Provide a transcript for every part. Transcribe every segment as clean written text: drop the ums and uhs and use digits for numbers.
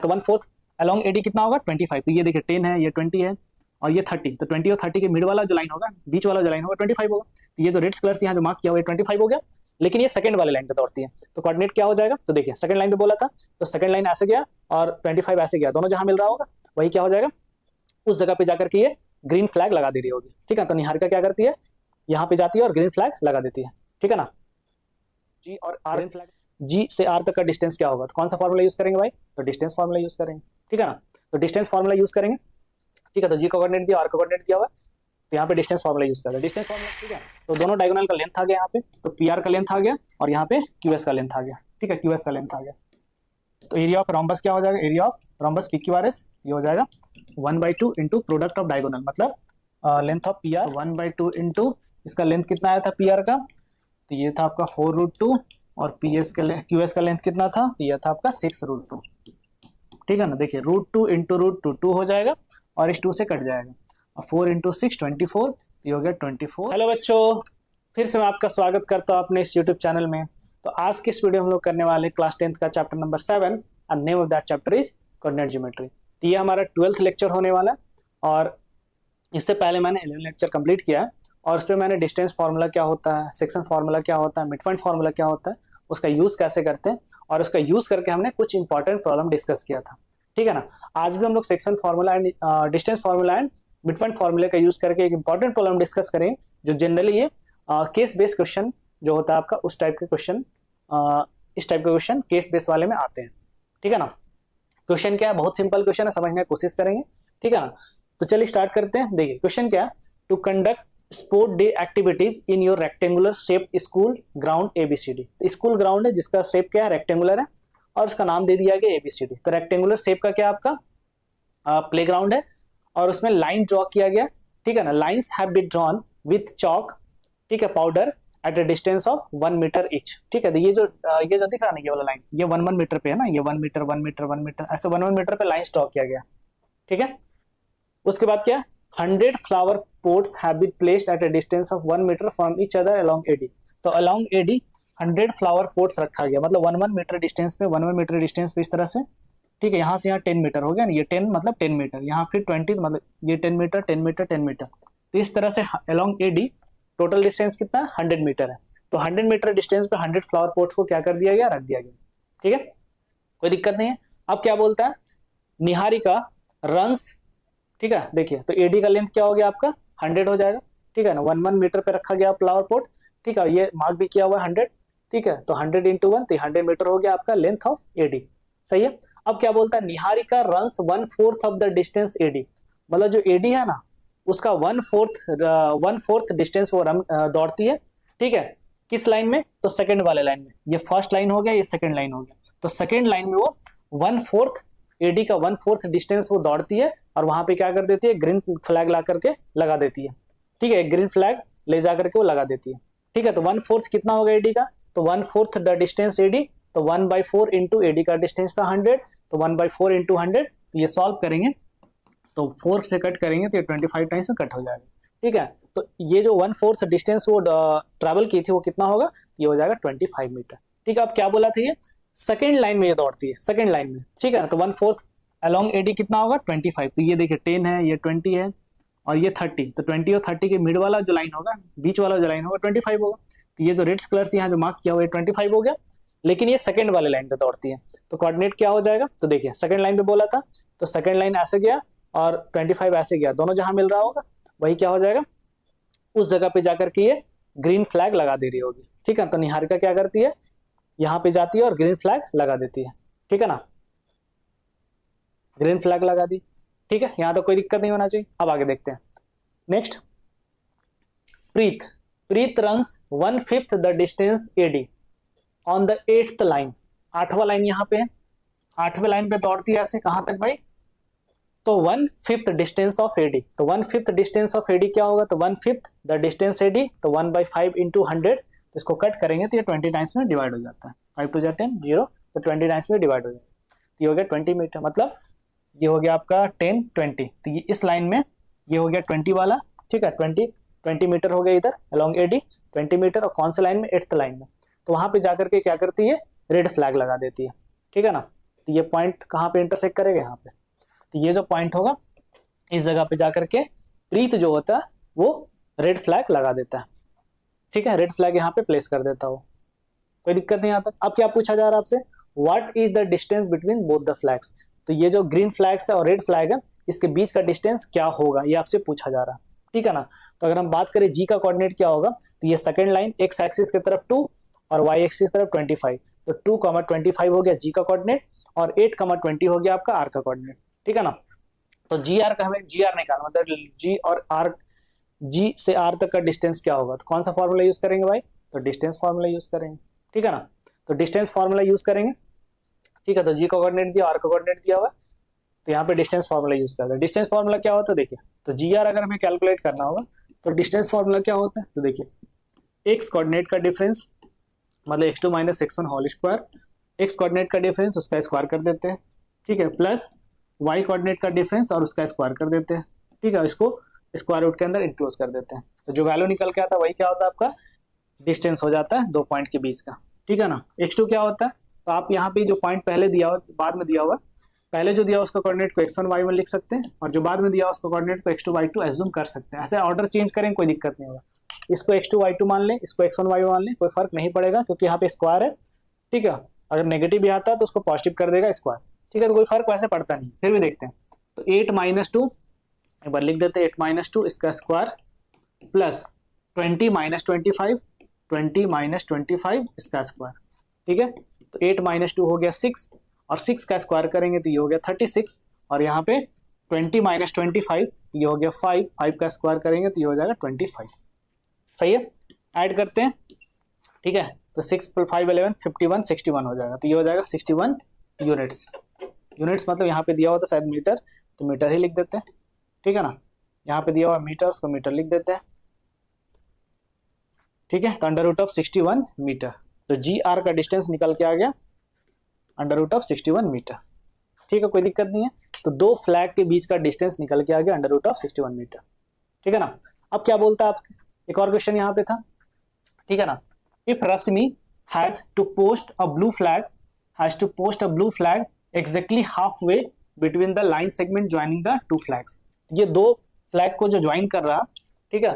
तो 1/4 along AD कितना होगा 25। तो ये देखिए 10 है, ये 20 है और ये 30। तो 20 और 30 के मिड वाला जो लाइन होगा, बीच वाला जो लाइन होगा 25 होगा। तो ये जो रेड कलर से यहाँ जो मार्क किया हुआ है 25 हो गया, लेकिन ये सेकंड वाले लाइन पे दौड़ती है। तो कोऑर्डिनेट क्या हो जाएगा, तो देखिए सेकंड लाइन पे बोला था, तो सेकंड लाइन ऐसे गया और 25 ऐसे गया, दोनों जहां मिल रहा होगा वही क्या हो जाएगा, उस जगह पे जाकर के ये ग्रीन फ्लैग लगा दे रही होगी। ठीक है, तो निहारिका क्या करती है, यहाँ पे जाती है और ग्रीन फ्लैग लगा देती है। ठीक है ना, जी और आर ग्रीन फ्लैग, जी से आर तक का डिस्टेंस क्या होगा, तो कौन सा फॉर्मूला यूज करेंगे भाई, तो डिस्टेंस फॉर्मूला यूज करेंगे। ठीक है ना, तो डिस्टेंस फॉर्मूला यूज करेंगे। ठीक है, तो जी का कोऑर्डिनेट दिया, आर का कोऑर्डिनेट दिया हुआ है, तो यहाँ पे डिस्टेंस फॉर्मूला यूज कर रहे हैं, डिस्टेंस फॉर्मूला। ठीक है, तो दोनों डायगोनल का लेंथ आ गया यहाँ पे, तो पी आर का लेंथ आ गया और यहाँ पे क्यू एस का लेंथ आ गया। ठीक है, क्यू एस का लेंथ आ गया। तो एरिया ऑफ रोम्बस क्या हो जाएगा, area of rhombus P Q R S, ये हो जाएगा 1/2 इंटू प्रोडक्ट ऑफ डायगोनल, मतलब length of P R 1/2 into इसका लेंथ कितना आया था पी आर का, तो ये था आपका 4√2 और पी एस का क्यू एस का लेंथ कितना था, तो ये था आपका 6√2। ठीक है ना, देखिए √2 इंटू √2 2 हो जाएगा और इस 2 से कट जाएगा, और 4 इंटू 6 24, ये हो गया 24। हेलो बच्चों, फिर से मैं आपका स्वागत करता हूँ अपने इस यूट्यूब चैनल में। तो आज की इस वीडियो हम लोग करने वाले क्लास 10th का chapter number 7 and name of that chapter is coordinate geometry. तो ये हमारा 12th लेक्चर होने वाला है, और इससे पहले मैंने 11 लेक्चर कंप्लीट किया है, और उस पर मैंने डिस्टेंस फार्मूला क्या होता है, सेक्शन फार्मूला क्या होता है, मिड पॉइंट फार्मूला क्या होता है, उसका यूज कैसे करते हैं, और उसका यूज करके हमने कुछ इंपॉर्टेंट प्रॉब्लम डिस्कस किया था। ठीक है ना, आज भी हम लोग section formula and distance formula and mid point फार्मूले का यूज करके एक इंपॉर्टेंट प्रॉब्लम डिस्कस करें, जो जनरली ये केस बेस्ड क्वेश्चन जो होता है आपका, उस टाइप के क्वेश्चन, इस टाइप के क्वेश्चन केस बेस वाले में आते हैं। ठीक है ना, क्वेश्चन क्या है, बहुत सिंपल क्वेश्चन है, समझने की कोशिश करेंगे। ठीक है ना, तो चलिए स्टार्ट करते हैं। देखिए क्वेश्चन क्या है, to conduct sport day activities in your rectangular shape school ground ABCD. तो स्कूल ग्राउंड है जिसका शेप क्या है, रेक्टेंगुलर है, और उसका नाम दे दिया गया एबीसीडी। तो रेक्टेंगुलर शेप का क्या आपका प्ले ग्राउंड है, और उसमें लाइन ड्रॉ किया गया। ठीक है ना, lines have been drawn with chalk, ठीक है, powder at a distance of 1 metre each. ठीक है, तो ये जो दिख रहा है ना, ये वाला लाइन, ये 1 मीटर पे है ना, ये 1 मीटर 1 मीटर 1 मीटर, ऐसे 1 मीटर पे लाइन ड्रॉ किया गया। ठीक है, उसके बाद क्या, 100 flower pots have been placed at a distance of 1 metre from each other along AD. तो अलोंग एडी 100 फ्लावर पोट्स रखा गया, मतलब 1 मीटर डिस्टेंस पे, 1 मीटर डिस्टेंस पे इस तरह से। ठीक है, यहाँ से यहाँ 10 मीटर हो गया ना, ये 10 मतलब 10 मीटर, यहाँ फिर 20 मतलब ये 10 मीटर 10 मीटर 10 मीटर। तो इस तरह से अलोंग एडी टोटल डिस्टेंस कितना है, 100 मीटर है। तो 100 मीटर डिस्टेंस पे 100 फ्लावर पोट्स को क्या कर दिया गया, रख दिया गया। ठीक है, कोई दिक्कत नहीं है। अब क्या बोलता है, निहारिका रन्स, ठीक है, देखिए तो एडी का लेंथ क्या हो गया आपका 100 हो जाएगा। ठीक है ना, 1 मीटर पे रखा गया फ्लावर पोट। ठीक है, ये मार्क भी किया हुआ है 100। ठीक है, तो 100 इंटू 1, तो 100 मीटर हो गया आपका लेंथ ऑफ एडी। सही है। अब क्या बोलता है, Niharika runs 1/4 of the distance AD, मतलब जो एडी है ना उसका 1/4 डिस्टेंस वो दौड़ती है। ठीक है, किस लाइन में, तो सेकंड वाले लाइन में। ये फर्स्ट लाइन हो गया, ये सेकंड लाइन हो गया, तो सेकंड लाइन में वो 1/4 एडी का 1/4 डिस्टेंस वो दौड़ती है, और वहां पे क्या कर देती है, ग्रीन फ्लैग ला करके लगा देती है। ठीक है, ग्रीन फ्लैग ले जा करके वो लगा देती है। ठीक है, तो 1/4 कितना होगा एडी का, तो 1/4 द डिस्टेंस एडी, तो 1/4 इंटू एडी का डिस्टेंस था 100, तो 1/4 इंटू 100, तो ये सॉल्व करेंगे तो 4 से कट करेंगे तो ये 25 टाइम्स में कट हो जाएगा। ठीक है, तो ये जो 1/4 डिस्टेंस वो ट्रैवल की थी वो कितना होगा, ये हो जाएगा 25 मीटर। ठीक है, अब क्या बोला था, ये सेकेंड लाइन में ये दौड़ती है, सेकेंड लाइन में। ठीक है ना, तो 1/4 अलॉन्ग एडी कितना होगा 25। तो ये देखिए 10 है, ये 20 है और ये 30। तो 20 और 30 के मिड वाला जो लाइन होगा, बीच वाला जो लाइन होगा 25 होगा। तो ये जो रेड कलर से यहाँ जो मार्क किया हुआ है 25 हो गया, लेकिन ये सेकंड वाले लाइन पे दौड़ती है। तो कोऑर्डिनेट क्या हो जाएगा, तो देखिए सेकंड लाइन पे बोला था, तो सेकंड लाइन ऐसे गया और 25 ऐसे गया, दोनों जहां मिल रहा होगा वही क्या हो जाएगा, उस जगह पे जाकर के ये ग्रीन फ्लैग लगा दे रही होगी। ठीक है, तो निहारिका क्या करती है, यहाँ पे जाती है और ग्रीन फ्लैग लगा देती है। ठीक है ना, ग्रीन फ्लैग लगा दी। ठीक है, यहां तो कोई दिक्कत नहीं होना चाहिए। अब आगे देखते हैं next, Preet runs 1/5 the distance AD on the 8th line. 8वां लाइन यहाँ पे है, 8वें लाइन पे दौड़ती है ऐसे, कहां तक भाई, तो 1/5 डिस्टेंस ऑफ एडी। तो 1/5 डिस्टेंस ऑफ एडी क्या होगा, तो 1/5 द डिस्टेंस एडी, तो 1/5 इंटू 100, तो इसको कट करेंगे तो ये 20 टाइम्स में डिवाइड हो जाता है। 5 2 10 0, तो 20 टाइम्स में डिवाइड हो जाता है। तो ये हो गया 20 मीटर, मतलब ये हो गया आपका 10 20। तो ये इस लाइन में ये हो गया 20 वाला। ठीक है, 20 मीटर हो गया इधर अलॉन्ग एडी 20 मीटर, और कौन सा लाइन में, 8th लाइन में। तो वहां पे जाकर के क्या करती है, रेड फ्लैग लगा देती है। ठीक है ना, तो तो ये पॉइंट कहाँ पे इंटरसेक्ट करेगा, यहाँ पे। तो ये जो पॉइंट होगा इस जगह पे जाकर के प्रीत जो होता है वो रेड फ्लैग लगा देता है, ठीक है, रेड फ्लैग यहाँ पे प्लेस कर देता हो, कोई दिक्कत नहीं आता। अब क्या पूछा जा रहा है आपसे, what is the distance between both the flags. तो ये जो ग्रीन फ्लैग्स है और रेड फ्लैग है इसके बीच का डिस्टेंस क्या होगा ये आपसे पूछा जा रहा है, ठीक है ना। तो अगर हम बात करें जी का कोऑर्डिनेट क्या होगा, तो ये सेकंड लाइन एक्स एक्सिस की तरफ 2 और वाई एक्सिस की तरफ 25, तो 2,25 हो गया जी का कोऑर्डिनेट और 8,20 हो गया आपका आर का कोऑर्डिनेट, ठीक है ना। तो जी आर का हमें जी आर निकालना, मतलब जी और आर, जी से आर तक का डिस्टेंस क्या होगा, तो कौन सा फॉर्मूला यूज करेंगे भाई, तो डिस्टेंस फॉर्मूला यूज करेंगे, ठीक है ना। तो डिस्टेंस फॉर्मूला यूज करेंगे, ठीक है। तो जी का कोऑर्डिनेट दिया, आर का कोऑर्डिनेट दिया हुआ, तो यहाँ पे डिस्टेंस फॉर्मूला यूज करते हैं। डिस्टेंस फॉर्मूला क्या होता है देखिए, तो जी आर अगर हमें कैलकुलेट करना होगा तो डिस्टेंस फॉर्मूला क्या होता है, तो देखिए एक्स कोऑर्डिनेट का डिफरेंस मतलब x2 minus x1 whole square, X coordinate का डिफरेंस उसका स्क्वायर कर देते हैं, ठीक है, प्लस वाई कोऑर्डिनेट का डिफरेंस और उसका स्क्वायर कर देते हैं, ठीक है, इसको स्क्वायर रूट के अंदर इंक्लोज कर देते हैं। तो जो वैल्यू निकल के आता है वही क्या होता है आपका डिस्टेंस हो जाता है दो पॉइंट के बीच का, ठीक है ना। x2 क्या होता है, तो आप यहाँ पे जो पॉइंट पहले दिया हुआ बाद में दिया हुआ, पहले जो दिया उसका कोऑर्डिनेट को x1 y1 लिख सकते हैं और जो बाद में दिया उसका कोऑर्डिनेट को x2 y2 एज्यूम कर सकते हैं। ऐसे ऑर्डर चेंज करें कोई दिक्कत नहीं होगा, इसको x2 y2 मान लें, इसको x1 y1 मान लें, कोई फर्क नहीं पड़ेगा क्योंकि यहाँ पे स्क्वायर है, ठीक है। अगर नेगेटिव भी आता है तो उसको पॉजिटिव कर देगा स्क्वायर, ठीक है, तो कोई फर्क वैसे पड़ता नहीं, फिर भी देखते हैं। तो 8 - 2 एक बार लिख देते हैं, 8 - 2 इसका स्क्वायर प्लस 20 - 25, 20 - 25 इसका स्क्वायर, ठीक है। तो 8 - 2 हो गया 6 और 6 का स्क्वायर करेंगे तो ये हो गया 36 और यहाँ पे 20 - 25 ये हो गया 5, 5 का स्क्वायर करेंगे तो ये हो जाएगा 25, सही है। ऐड करते हैं, ठीक है, तो 6 + 5 = 11, 51, 61 हो जाएगा, तो ये हो जाएगा 61 यूनिट्स। यूनिट्स मतलब यहाँ पे दिया हुआ था शायद मीटर, तो मीटर ही लिख देते हैं, ठीक है ना। यहाँ पे दिया हुआ मीटर, उसको मीटर लिख देते हैं, ठीक है। तो √61 मीटर, तो जी आर का डिस्टेंस निकल के आ गया √61 मीटर, ठीक है, कोई दिक्कत नहीं है। तो दो फ्लैग के बीच का डिस्टेंस निकल के आ गया √61 मीटर, ठीक है ना। अब क्या बोलता है आप, एक और क्वेश्चन यहाँ पे था, ठीक है ना। If Rashmi has to post a blue flag exactly half way between the line segment joining the two flags. ये दो फ्लैग को जो ज्वाइन कर रहा, ठीक है,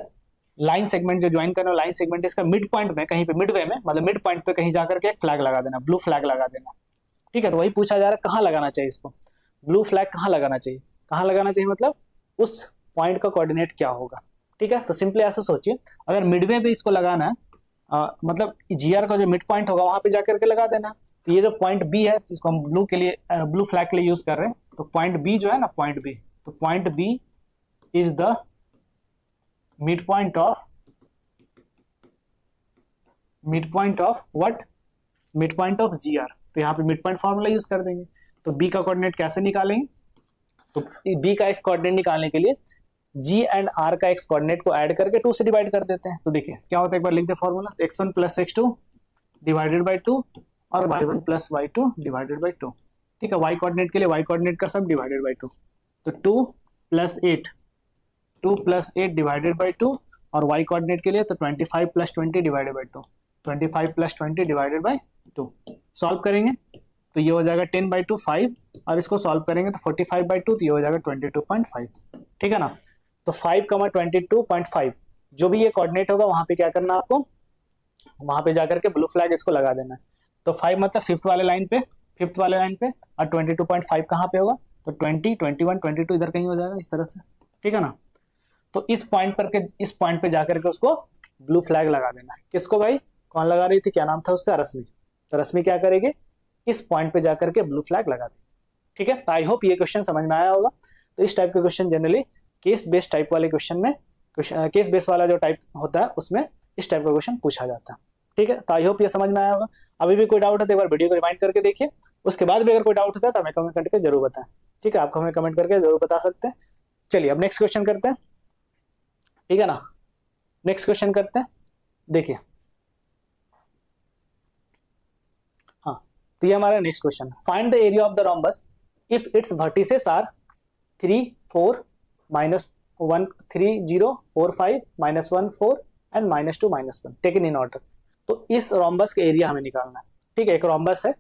लाइन सेगमेंट जो ज्वाइन कर रहा, लाइन सेगमेंट इसका मिड पॉइंट में कहीं पे मिडवे में मतलब मिड पॉइंट पे कहीं जाकर के एक फ्लैग लगा देना, ब्लू फ्लैग लगा देना, ठीक है। तो वही पूछा जा रहा है कहाँ लगाना चाहिए इसको, ब्लू फ्लैग कहाँ लगाना चाहिए, कहाँ लगाना चाहिए मतलब उस पॉइंट का कोऑर्डिनेट क्या होगा, ठीक है। तो सिंपली ऐसे सोचिए, अगर मिडवे पे इसको लगाना है मतलब जीआर का जो मिड पॉइंट होगा वहां पे जाकर के लगा देना। तो ये जो पॉइंट बी है जिसको हम ब्लू फ्लैग के लिए यूज कर रहे हैं, तो पॉइंट बी जो है ना, पॉइंट बी, तो point B is the mid point of what, mid point of GR. तो यहाँ पे मिड पॉइंट फॉर्मूला यूज कर देंगे। तो बी का कोऑर्डिनेट कैसे निकालेंगे, तो बी का एक कोऑर्डिनेट निकालने के लिए जी एंड आर का एक्स कोऑर्डिनेट को ऐड करके 2 से डिवाइड कर देते हैं। तो देखिए क्या होता है, एक बार लिख दे फॉर्मूला, तो x1 + x2 डिवाइडेड बाई 2 और y1 + y2 डिवाइडेड बाई 2, ठीक है। y कोऑर्डिनेट के लिए y कोऑर्डिनेट का सब डिवाइडेड बाई 2, तो 2 + 8 डिवाइडेड बाई 2 और y कोऑर्डिनेट के लिए तो 25 + 20 divided by 2, 25 + 20 divided by 2। Solve करेंगे तो ये हो जाएगा 10/2 5 और इसको सॉल्व करेंगे तो 45/2, तो ये हो जाएगा 22.5, ठीक है ना। तो 5, 22.5 जो भी ये कोऑर्डिनेट होगा वहां पे क्या करना आपको, वहां पे जाकर के ब्लू फ्लैग इसको लगा देना है। तो 5 मतलब फिफ्थ वाले लाइन पे और 22.5 कहाँ पे होगा, तो 20, 21, 22 इधर कहीं हो जाएगा इस तरह से, ठीक है ना। तो इस पॉइंट पे जाकर के उसको ब्लू फ्लैग लगा देना है। किसको भाई, कौन लगा रही थी, क्या नाम था उसका, रश्मि। तो रश्मि क्या करेगी, इस पॉइंट पे जाकर के ब्लू फ्लैग लगा देगी, ठीक है। तो आई होप ये क्वेश्चन समझ में आया होगा। तो इस टाइप के question generally case based type वाले क्वेश्चन में, केस बेस्ड वाला जो टाइप होता है उसमें इस टाइप का क्वेश्चन पूछा जाता है, ठीक है। तो आई होप ये समझ में आया होगा। अभी भी कोई डाउट है तो एक बार वीडियो को रिमाइंड करके देखिए, उसके बाद भी अगर कोई डाउट होता है तो हमें कमेंट करके जरूर बताएं, ठीक है। आपको हमें कमेंट करके जरूर बता सकते हैं। चलिए अब नेक्स्ट क्वेश्चन करते हैं, ठीक है ना। नेक्स्ट क्वेश्चन करते हैं, देखिए, हाँ, तो ये हमारा next question, find the area of the rhombus if its vertices are 3, 4, -1, 3, 0, 4, 5, -1, 4 and -2, -1 taken in order. तो इस रोम्बस का एरिया हमें निकालना है, ठीक है। एक रोम्बस है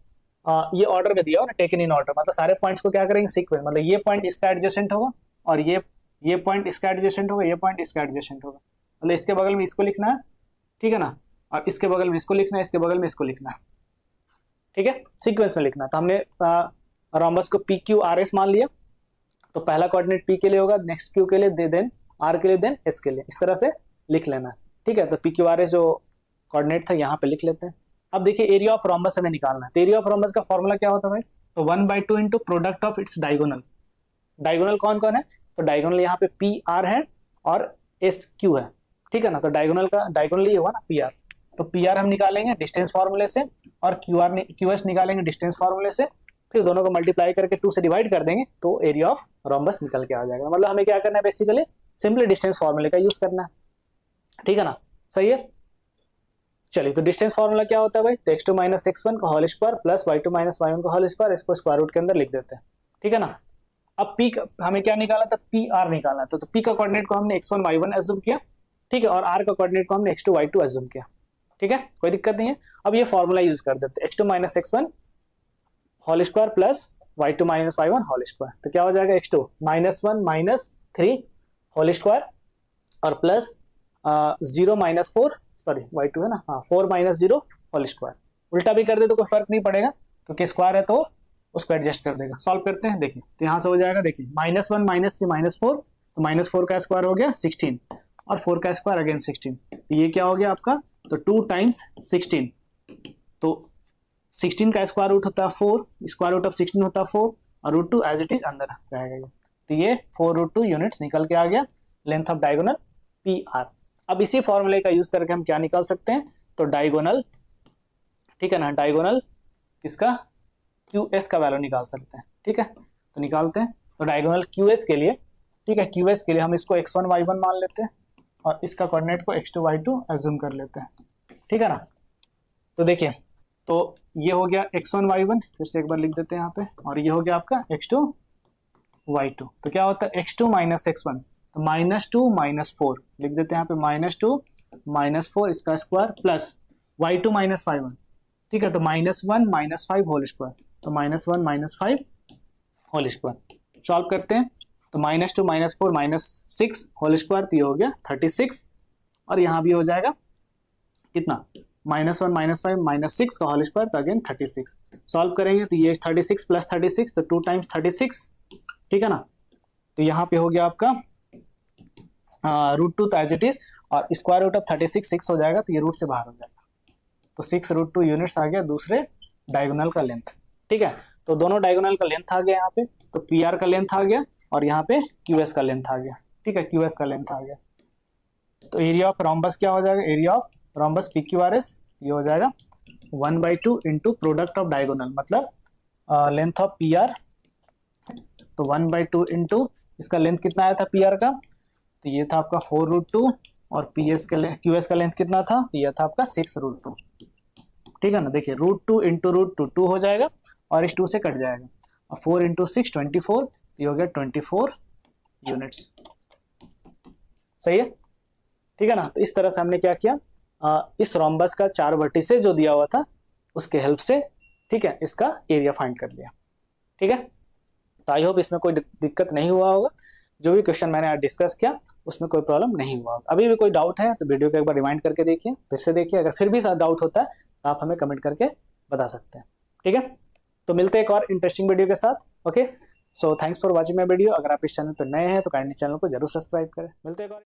ये ऑर्डर में दिया हो ना, टेकन इन ऑर्डर, मतलब सारे पॉइंट्स को क्या करेंगे, सीक्वेंस, मतलब ये पॉइंट इसका एडजेसेंट होगा और ये पॉइंट इसका एडजेसेंट होगा, ये पॉइंट इसका एडजेसेंट होगा, मतलब इसके बगल में इसको लिखना है, ठीक है ना, और इसके बगल में इसको लिखना है, इसके बगल में इसको लिखना है, ठीक है, सीक्वेंस में लिखना है। तो हमने रोम्बस को पी क्यू आर एस मान लिया, तो पहला कोऑर्डिनेट पी के लिए होगा, नेक्स्ट क्यू के लिए, देन आर के लिए, देन एस के लिए, इस तरह से लिख लेना है, ठीक है। तो पी क्यू आर एस जो कोऑर्डिनेट था यहाँ पे लिख लेते हैं। अब देखिए एरिया ऑफ रोम्बस हमें निकालना है, तो एरिया ऑफ रोम्बस का फॉर्मूला क्या होता है भाई, तो 1/2 into product of its diagonal. Diagonal कौन कौन है, तो डायगोनल यहाँ पे पी आर है और एस क्यू है, ठीक है ना, तो डायगोनल का डायगोनल ये हुआ ना पी आर, तो पी आर हम निकालेंगे डिस्टेंस फार्मूले से और क्यू एस निकालेंगे डिस्टेंस फार्मूले से, फिर दोनों को मल्टीप्लाई करके 2 से डिवाइड कर देंगे तो एरिया ऑफ रोम्बस निकल के आ जाएगा। मतलब हमें क्या करना है, बेसिकली सिंपली डिस्टेंस फार्मूले का यूज करना है, ठीक है ना, सही है। चलिए तो डिस्टेंस फार्मूला क्या होता है भाई, तो x2 माइनस x1 का whole square plus y2 minus y1 का होल स्क्वायर, इसको स्क्वायर रूट के अंदर लिख देते हैं, ठीक है ना। अब p हमें क्या निकाला था, पी आर निकालना था, तो p का कोऑर्डिनेट को हमने x1 y1 एज्यूम किया, ठीक है, और r का कोऑर्डिनेट को हमने x2 y2 एज्यूम किया, ठीक है, कोई दिक्कत नहीं है। अब ये फॉर्मूला यूज कर देते हैं, x2 minus x1 whole square plus y2 minus y1 whole square, तो क्या हो जाएगा, x2 minus 1 minus 3 whole square और प्लस 0 माइनस 4, सॉरी y2 है ना, हाँ 4 माइनस 0 होल स्क्वायर, उल्टा भी कर दे तो कोई फर्क नहीं पड़ेगा क्योंकि स्क्वायर है तो उसको एडजस्ट कर देगा। सॉल्व करते हैं, देखिए तो यहाँ से हो जाएगा, देखिए -1 माइनस 3 माइनस 4, तो -4 का स्क्वायर हो गया 16 और 4 का स्क्वायर अगेन 16, तो ये क्या हो गया आपका, तो 2 टाइम्स 16, तो 16 का स्क्वायर रूट होता है 4, स्क्वायर रूट ऑफ 16 होता है 4 और √2 एज इट इज अंदर रहेगा, तो ये 4√2 यूनिट्स निकल के आ गया length of diagonal P R. अब इसी फॉर्मूले का यूज करके हम क्या निकाल सकते हैं, तो डायगोनल, ठीक है ना, डायगोनल किसका, क्यू एस का वैल्यू निकाल सकते हैं, ठीक है, तो निकालते हैं। तो डायगोनल क्यू एस के लिए, ठीक है, क्यू एस के लिए हम इसको x1 y1 मान लेते हैं और इसका कोऑर्डिनेट को x2 y2 एज्यूम कर लेते हैं, ठीक है ना। तो देखिए तो ये हो गया x1 y1, फिर से एक बार लिख देते हैं यहाँ पे, और ये हो गया आपका x2 y2, तो क्या होता है x2 माइनस x1, तो -2 माइनस 4 लिख देते हैं यहाँ पे, -2 माइनस 4 इसका square plus y2 minus y1, ठीक है, तो -1 माइनस 5 होल स्क्वायर, तो -1 माइनस 5 होल स्क्वायर। सॉल्व करते हैं, तो -2 माइनस 4 माइनस 6 होल स्क्वायर, तो ये हो गया 36 और यहाँ भी हो जाएगा कितना, -1 माइनस 5 माइनस 6 का होल स्क्वायर, तो अगेन 36। सॉल्व करेंगे तो ये 36 प्लस 36, तो 2 टाइम्स 36, ठीक है ना, तो यहाँ पे हो गया आपका √2 तो एज इट इज, और स्क्वायर रूट ऑफ 36 6 हो जाएगा, तो ये रूट से बाहर हो जाएगा, तो 6√2 यूनिट्स आ गया दूसरे डायगोनल का लेंथ, ठीक है। तो दोनों डायगोनल का लेंथ आ गया यहाँ पे, तो पी आर का लेंथ आ गया और यहाँ पे क्यू एस का लेंथ आ गया, ठीक है, क्यू एस का लेंथ आ गया। तो एरिया ऑफ रोम्बस क्या हो जाएगा, area of rhombus P Q R S, ये हो जाएगा 1/2 इंटू प्रोडक्ट ऑफ डायगोनल, मतलब लेंथ ऑफ पी आर, तो 1/2 इंटू इसका लेंथ कितना आया था पी आर का, तो ये था आपका 4√2 और पी एस का क्यू एस का लेंथ कितना था, तो ये था आपका 6√2, ठीक है ना। देखिए √2 इंटू √2 2 हो जाएगा और इस 2 से कट जाएगा, और 4 इंटू 6 24, तो ये हो गया 24 यूनिट्स, सही है, ठीक है ना। तो इस तरह से हमने क्या किया, इस रोम्बस का 4 वर्टिसेस जो दिया हुआ था उसके हेल्प से, ठीक है, इसका एरिया फाइंड कर लिया, ठीक है। तो आई होप इसमें कोई दिक्कत नहीं हुआ होगा, जो भी क्वेश्चन मैंने आज डिस्कस किया उसमें कोई प्रॉब्लम नहीं हुआ। अभी भी कोई डाउट है तो वीडियो को एक बार रिवाइंड करके देखिए, फिर से देखिए, अगर फिर भी डाउट होता है तो आप हमें कमेंट करके बता सकते हैं, ठीक है। तो मिलते हैं एक और इंटरेस्टिंग वीडियो के साथ, okay. So thanks for watching my video. अगर आप इस चैनल पर नए हैं तो काइंडली चैनल को जरूर सब्सक्राइब करें। मिलते हैं एक और